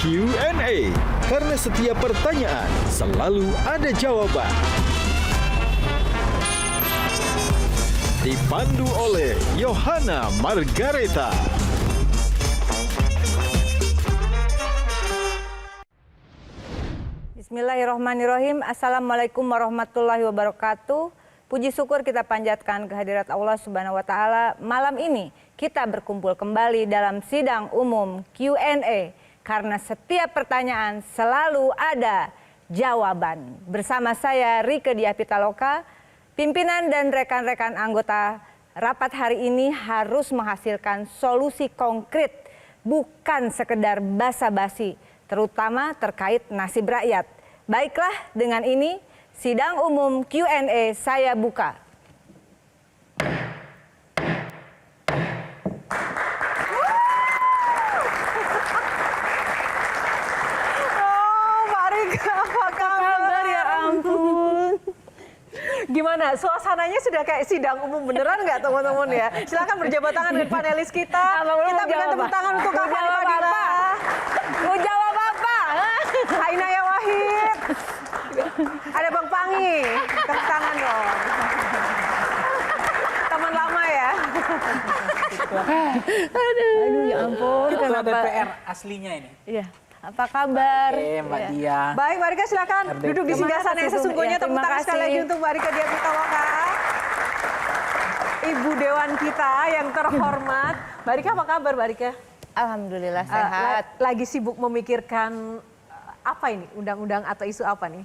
Q&A, karena setiap pertanyaan selalu ada jawaban. Dipandu oleh Yohana Margareta. Bismillahirrahmanirrahim. Assalamualaikum warahmatullahi wabarakatuh. Puji syukur kita panjatkan kehadirat Allah Subhanahu wa Ta'ala. Malam ini kita berkumpul kembali dalam sidang umum Q&A, karena setiap pertanyaan selalu ada jawaban. Bersama saya Rieke Diah Pitaloka, pimpinan dan rekan-rekan anggota rapat hari ini harus menghasilkan solusi konkret, bukan sekedar basa-basi, terutama terkait nasib rakyat. Baiklah, dengan ini sidang umum Q&A saya buka. Gimana? Suasananya sudah kayak sidang umum beneran nggak teman-teman ya? Silakan berjabat tangan dengan panelis kita. Kita berikan tepuk tangan untuk Kak Fadila. Mau jawab apa? Ainaya Wahid. Ada Bang Pangi. Tepuk tangan dong. Teman lama ya. Aduh ya ampun. Ketua DPR aslinya ini. Iya. Apa kabar? Oke, Mbak Diah. Baik, Mbak Rika silakan duduk di singgah sana yang sesungguhnya. Tepuk tangan sekali lagi untuk Mbak Rika Diah Pitaloka. Ibu Dewan kita yang terhormat. Mbak Rika, apa kabar Mbak Rika? Alhamdulillah sehat. Lagi sibuk memikirkan apa ini? Undang-undang atau isu apa nih?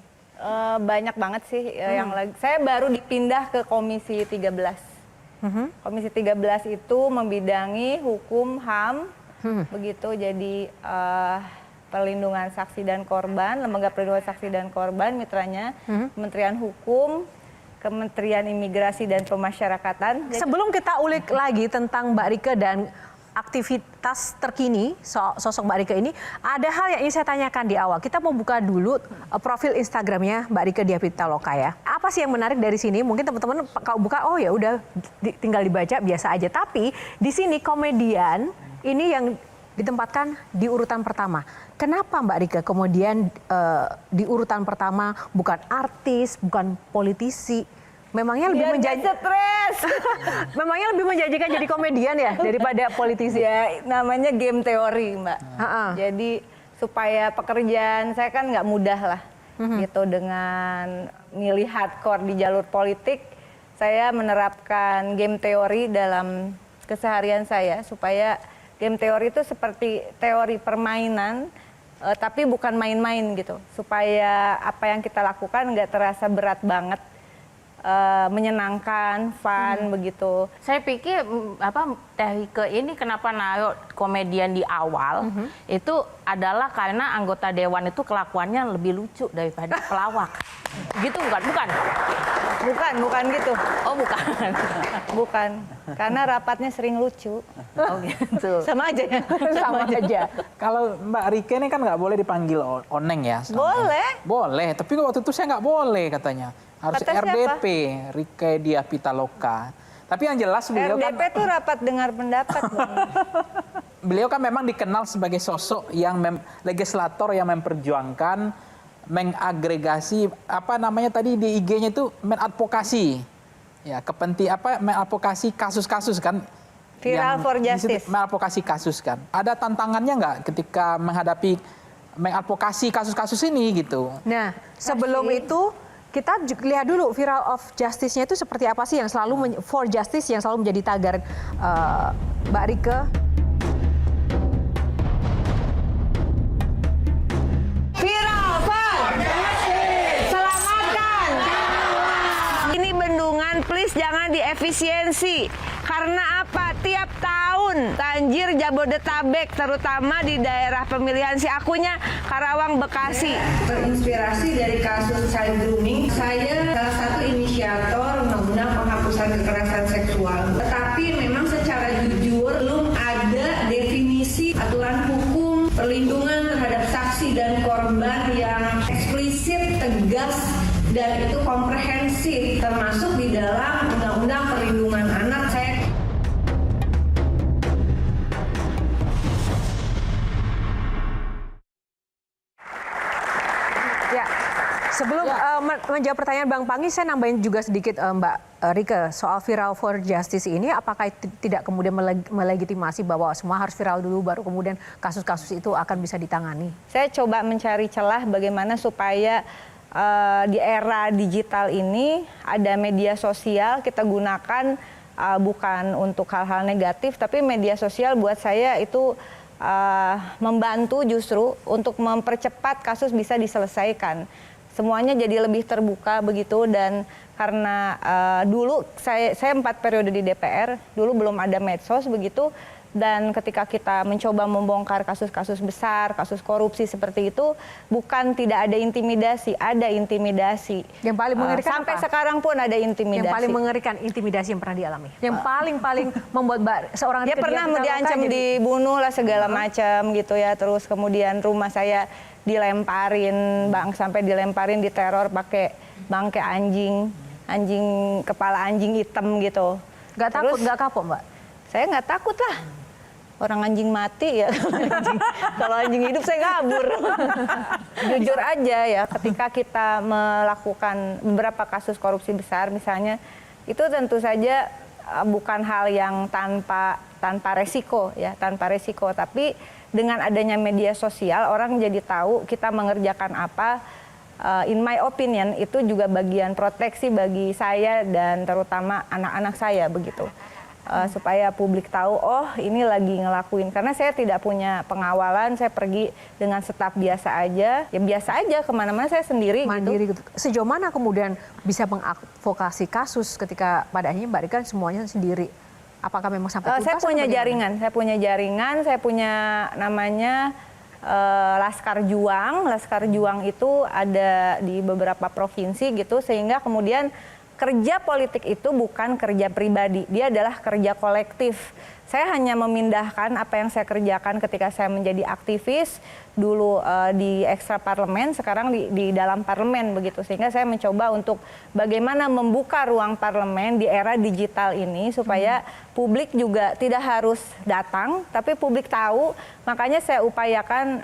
Banyak banget sih yang lagi. Saya baru dipindah ke Komisi 13. Komisi 13 itu membidangi hukum HAM, begitu. Jadi perlindungan saksi dan korban, lembaga perlindungan saksi dan korban, mitranya Kementerian Hukum, Kementerian Imigrasi dan Pemasyarakatan. Sebelum kita ulik lagi tentang Mbak Rika dan aktivitas terkini sosok Mbak Rika ini, ada hal yang ingin saya tanyakan di awal. Kita mau buka dulu profil Instagramnya Mbak Rika Diah Pitaloka ya. Apa sih yang menarik dari sini? Mungkin teman-teman kalau buka, oh ya udah tinggal dibaca biasa aja. Tapi di sini komedian ini yang ditempatkan di urutan pertama. Kenapa Mbak Rika kemudian di urutan pertama bukan artis, bukan politisi? Memangnya lebih memangnya lebih menjanjikan jadi komedian ya daripada politisi? Ya, namanya game teori, Mbak. Jadi supaya pekerjaan saya kan nggak mudah lah, gitu, dengan milih hardcore di jalur politik. Saya menerapkan game teori dalam keseharian saya supaya game teori itu seperti teori permainan, tapi bukan main-main gitu. Supaya apa yang kita lakukan nggak terasa berat banget, menyenangkan, fun, begitu. Saya pikir Teh Rike ini kenapa naruh komedian di awal, itu adalah karena anggota dewan itu kelakuannya lebih lucu daripada pelawak. Gitu bukan? Bukan gitu. Oh bukan. Bukan. Karena rapatnya sering lucu. Oh gitu. Sama aja ya. Sama aja. Kalau Mbak Rike ini kan nggak boleh dipanggil Oneng ya? Boleh. Boleh, tapi waktu itu saya nggak boleh katanya. Harus Kata RDP, Rieke Diah Pitaloka. Tapi yang jelas beliau RDP itu rapat dengar pendapat. beliau kan memang dikenal sebagai sosok yang legislator yang memperjuangkan, mengagregasi di IG-nya itu mengadvokasi, ya mengadvokasi kasus-kasus kan. Viral for justice. Mengadvokasi kasus kan. Ada tantangannya nggak ketika mengadvokasi kasus-kasus ini gitu? Nah, sebelum itu kita lihat dulu viral of justice-nya itu seperti apa sih yang selalu for justice yang selalu menjadi tagar Mbak Rike. Viral for justice. Selamatkan. Ini bendungan please jangan diefisiensi. Karena apa? Tiap tahun banjir Jabodetabek, terutama di daerah pemilihan si akunya Karawang, Bekasi. Terinspirasi dari kasus child grooming, saya salah satu inisiator undang-undang penghapusan kekerasan seksual. Tetapi memang secara jujur belum ada definisi aturan hukum perlindungan terhadap saksi dan korban yang eksplisit, tegas, dan itu komprehensif, termasuk di dalam Undang-Undang Perlindungan Anak. Saya Sebelum menjawab pertanyaan Bang Pangi, saya nambahin juga sedikit Mbak Rike soal viral for justice ini. Apakah tidak kemudian melegitimasi bahwa semua harus viral dulu baru kemudian kasus-kasus itu akan bisa ditangani? Saya coba mencari celah bagaimana supaya di era digital ini ada media sosial kita gunakan bukan untuk hal-hal negatif, tapi media sosial buat saya itu membantu justru untuk mempercepat kasus bisa diselesaikan. Semuanya jadi lebih terbuka begitu, dan karena dulu saya 4 periode di DPR, dulu belum ada medsos begitu, dan ketika kita mencoba membongkar kasus-kasus besar, kasus korupsi seperti itu, bukan tidak ada intimidasi, ada intimidasi. Yang paling mengerikan sampai apa? sekarang pun ada intimidasi. Yang paling mengerikan intimidasi yang pernah dialami. Yang paling membuat Mbak seorang dia pernah diancam dibunuh lah segala macam gitu ya. Terus kemudian rumah saya dilemparin, sampai dilemparin, diteror pakai bangkai anjing kepala anjing hitam gitu. Nggak takut, nggak kapok Mbak? Saya nggak takut lah. Orang anjing mati ya. Kalau anjing hidup saya kabur. Jujur aja ya, ketika kita melakukan beberapa kasus korupsi besar misalnya, itu tentu saja bukan hal yang tanpa resiko ya, tanpa resiko. Tapi dengan adanya media sosial, orang jadi tahu kita mengerjakan apa. In my opinion, itu juga bagian proteksi bagi saya dan terutama anak-anak saya begitu. Supaya publik tahu, oh ini lagi ngelakuin. Karena saya tidak punya pengawalan, saya pergi dengan staf biasa aja. Ya biasa aja, kemana-mana saya sendiri mandiri gitu. Sejauh mana kemudian bisa mengadvokasi kasus ketika pada akhirnya Mbak Rika semuanya sendiri? Apakah memang sampai tuntas? Saya punya jaringan, saya punya namanya Laskar Juang. Laskar Juang itu ada di beberapa provinsi gitu, sehingga kemudian kerja politik itu bukan kerja pribadi, dia adalah kerja kolektif. Saya hanya memindahkan apa yang saya kerjakan ketika saya menjadi aktivis dulu di ekstra parlemen, sekarang di dalam parlemen begitu. Sehingga saya mencoba untuk bagaimana membuka ruang parlemen di era digital ini supaya publik juga tidak harus datang, tapi publik tahu. Makanya saya upayakan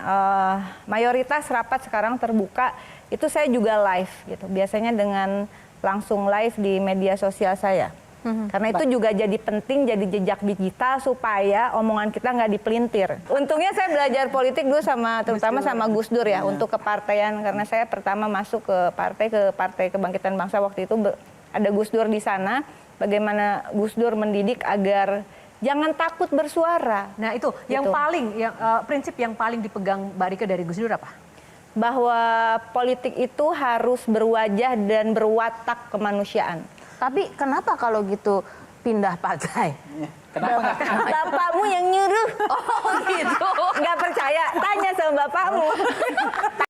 mayoritas rapat sekarang terbuka. Itu saya juga live gitu. Biasanya dengan langsung live di media sosial saya. Karena itu juga jadi penting, jadi jejak digital supaya omongan kita nggak dipelintir. Untungnya saya belajar politik dulu terutama sama Gus Dur ya, untuk kepartaian. Karena saya pertama masuk ke Partai Kebangkitan Bangsa waktu itu ada Gus Dur di sana. Bagaimana Gus Dur mendidik agar jangan takut bersuara. Nah itu yang paling, prinsip yang paling dipegang Mbak Rika dari Gus Dur apa? Bahwa politik itu harus berwajah dan berwatak kemanusiaan. Tapi kenapa kalau gitu pindah partai? Kenapa nggak? Bapakmu yang nyuruh. Oh gitu. Nggak percaya, tanya sama bapakmu.